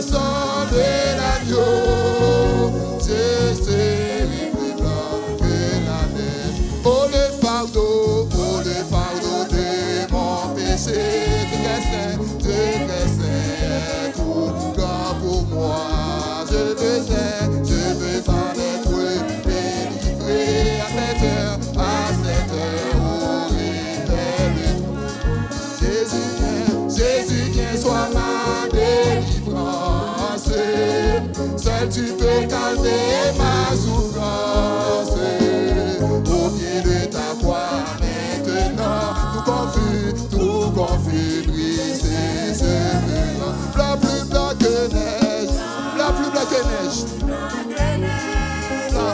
sang de l'agneau. Jésus est plus blanc que la neige. Oh le fardeau de mon péché. Dieu que c'est trop grand pour moi. Je veux en être délivré à cette heure où Jésus vient, sois ma délivrance. Seul tu peux calmer ma souffrance. Au pied de ta croix maintenant, tout confus, brisé, je veux blanc plus blanc que neige, blanc plus blanc que neige, blanc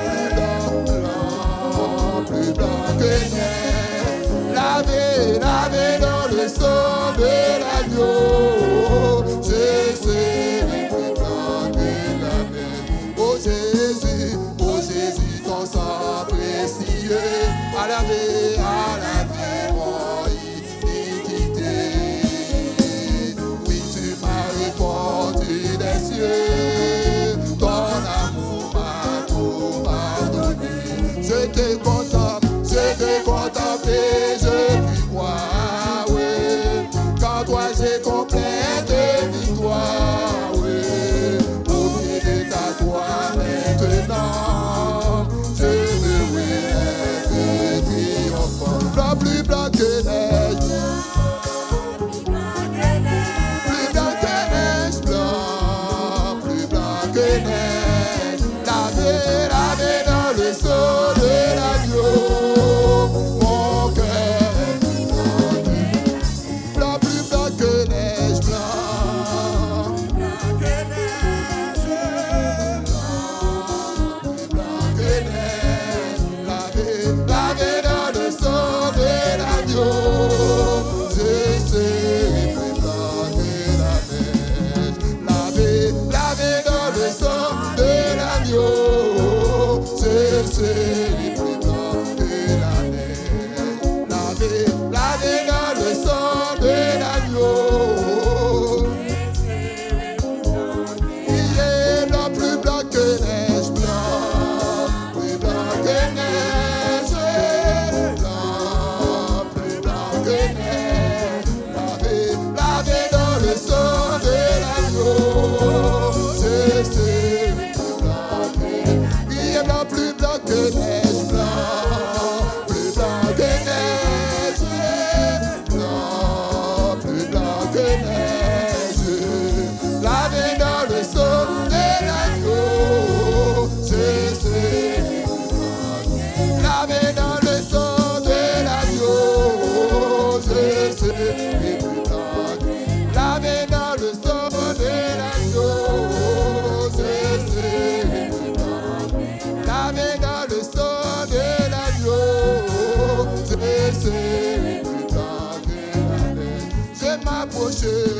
plus blanc que neige, lavé dans le sang de l'agneau. Jésus est plus blanc que la neige. Oh Jésus, ton sang précieux a lavé mon iniquité. Oui, tu m'as répondu des cieux, ton amour m'a tout pardonné. Je te contemple et je puis croire, oui. Quand toi j'ai complète victoire, oui. Au pied de ta croix maintenant, je veux être triomphant. Blanc plus blanc que neige, plus blanc que neige, blanc plus blanc que neige, lavé dans le sang de l'agneau. Mon cœur est plus blanc plus blanc que neige, blanc plus blanc que neige, lavé dans le sang de l'agneau. Je serai plus blanc que la neige, lavé dans le sang de l'agneau. Je serai plus blanc que la neige, lavé dans le sang de l'agneau. Il est blanc plus blanc que neige, blanc plus blanc que neige, blanc plus blanc que neige, lavé dans le sang de l'agneau. Je serai plus blanc que neige. Il est blanc plus blanc que neige, blanc plus blanc que neige, blanc plus blanc que neige, lavé dans le sang de l'agneau. Je serai lavé dans le sang de l'agneau. Je serai plus blanc, lavé dans le sang de l'agneau. Je serai plus blanc, lavé dans le sang de l'agneau. Je serai plus blanc que la neige. Je m'approchais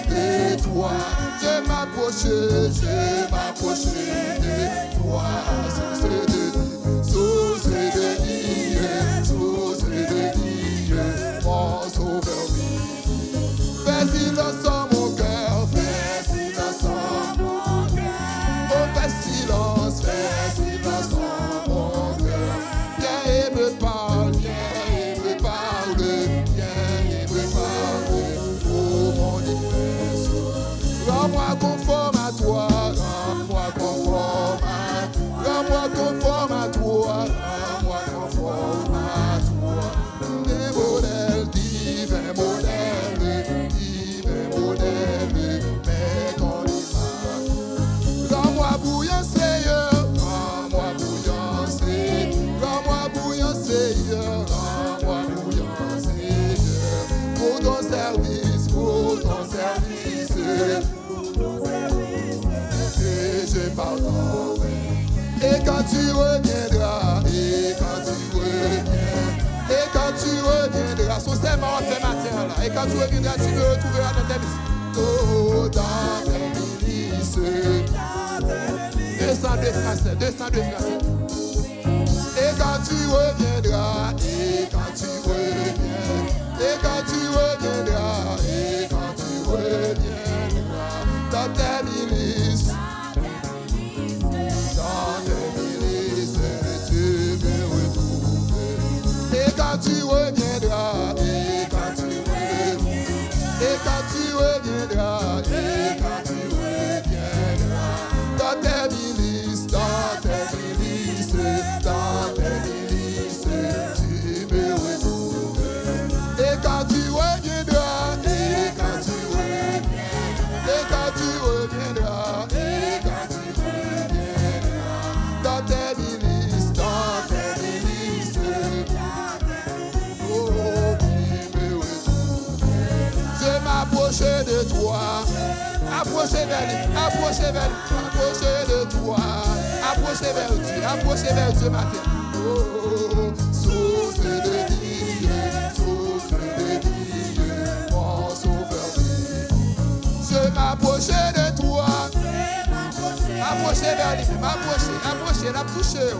de toi. Je m'approchais de toi. Source de vie, mon sauveur vit. Fais silence en mon cœur, fais silence en mon cœur. Oh, fais silence en mon cœur. Viens et me parle, oh mon défense. Rends-moi conforme à toi, rends-moi conforme à toi, rends-moi conforme à toi, rends-moi conforme à toi. Des modèles, divins modèles, mais qu'on les marque. Rends-moi bouillant, Seigneur, rends-moi bouillant, Seigneur, rends-moi bouillant, Seigneur, rends-moi bouillant, Seigneur, pour ton service, et je pardonne. Et quand tu reviendras, sur ces morts ce matin là, et quand tu reviendras, tu me retrouveras dans tes milices. Oh, dans tes milices. Descendez français. Et quand tu reviendras, et quand tu reviendras, quand tu reviendras, et quand tu reviendras, et quand tu reviendras, et quand tu reviendras, dans tes milices, dans tes milices, dans tes milices, tu me retrouveras. Et quand tu reviendras, et quand tu reviendras, et quand tu reviendras, et quand tu reviendras, dans tes milices, dans tes milices, oh, tu me retrouveras. Je m'approchais de toi, approchez vers lui, approchez vers lui, approchez de toi, approchez vers Dieu matin. Oh, source de vie, mon sauveur. Je m'approchais de toi, approchez vers lui, approchez, la toucher.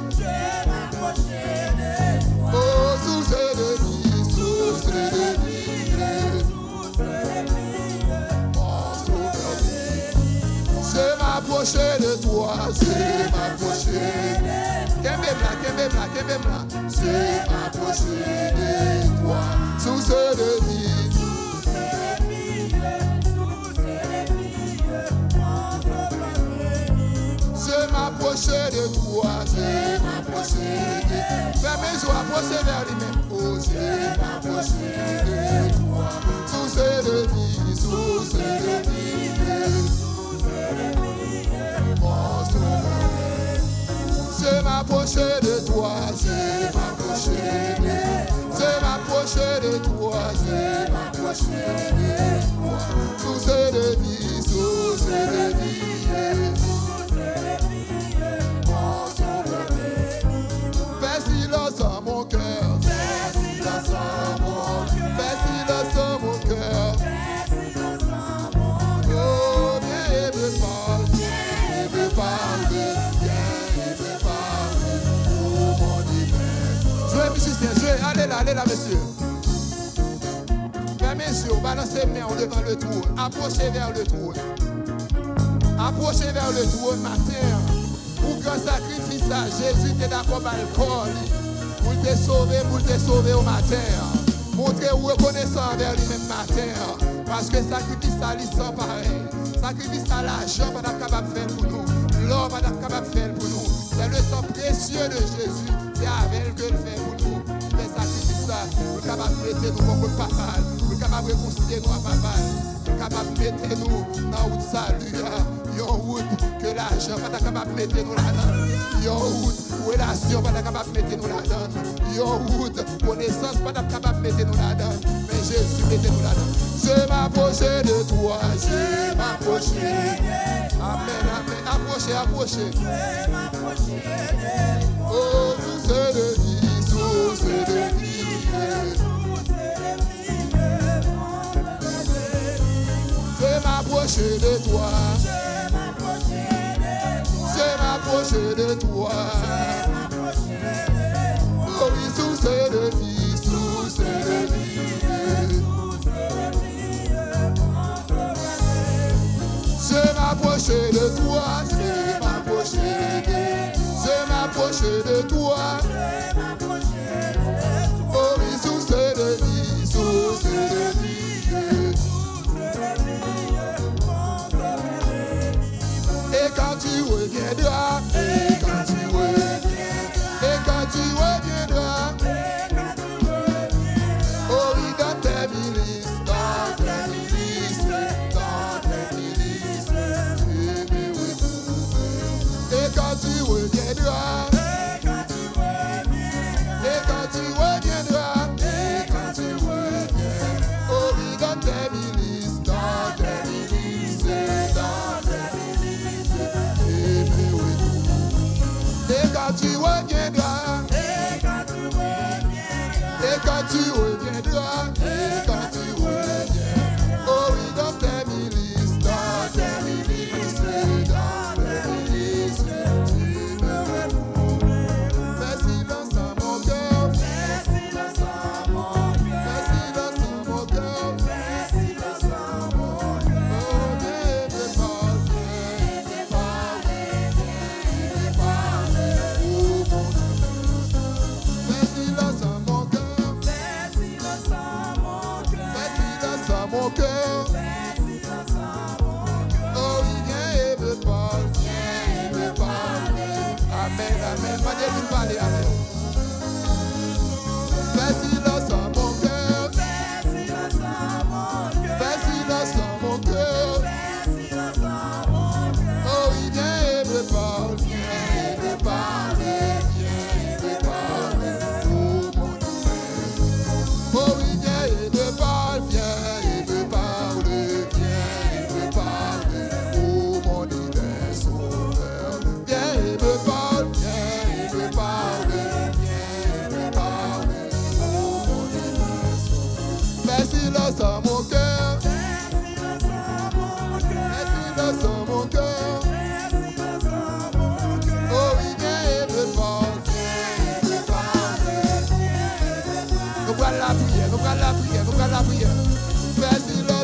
Oh, source de vie, je m'approchais de toi, je m'approchais. Kembemla. Je m'approchais de toi, source de vie. Je m'approchais de toi, je m'approchais de toi. Fermez les yeux, approchez vers lui-même. Oh, je m'approchais de toi, source de vie, source de vie. Je m'approchais de toi, je m'approchais de toi, je m'approchais de toi, source de vie, fais silence en mon cœur, fais silence en mon cœur, fais silence en mon cœur. Oh, viens et me parle, jouez, musicien, jouez, allez là, monsieur. Fermez les yeux, balancez les mains devant le trône, approchez vers le trône. Approchez vers le trône matin. Pour grand sacrifice à Jésus qui est d'accord par le corps. Pour te sauver au matin. Montrez reconnaissant envers lui-même matin. Parce que sacrifice à lui sans pareil. Sacrifice à l'argent, pas capable de faire pour nous. L'or, pas capable de faire pour nous. C'est le sang précieux de Jésus. C'est avec que le fait pour nous. Mais sacrifice ça, nous sommes capables de mettre nous comme papa. Nous sommes capables de réconcilier nous à papa. Nous sommes capables de mettre nous dans le salut. Une route que l'argent pas capable de mettre nous là-dedans. Une route relation pas capable de mettre nous là-dedans. Une route connaissance pas capable de mettre nous là-dedans. Mais Jésus mettez nous là-dedans. Je m'approchais de toi, je m'approchais. Amen. Approchez. Oh, source de vie, je m'approchais de toi, oh oui, source de vie, je m'approchais de toi, oh oui, source de vie, et quand tu reviendras, oh oui, dans tes milices, et quand tu reviendras, oh oui, dans tes milices, et quand tu reviendras, oh oui, dans tes milices, tu me retrouveras. Fais silence à mon cœur, fais silence à mon cœur, oh viens me parler, oh mon Dieu. Fais silence à mon cœur, Fais silence à mon cœur. Fais silence à mon cœur. Oh, il vient et me parle. Viens et me parle. Viens et me parle. Oh, mon Dieu. Oh, il vient et me parle. Viens et me parle. Viens et me parle. Oh, mon divin sauveur. Viens et me parle. Viens et me parle. Viens et me parle. Oh, mon divin sauveur. Fais silence à mon cœur. Fais silence à mon cœur. Oh, il vient et me parle. Viens et me parle. Nous voilà la prière, nous voilà la prière, nous voilà la prière. Fais silence.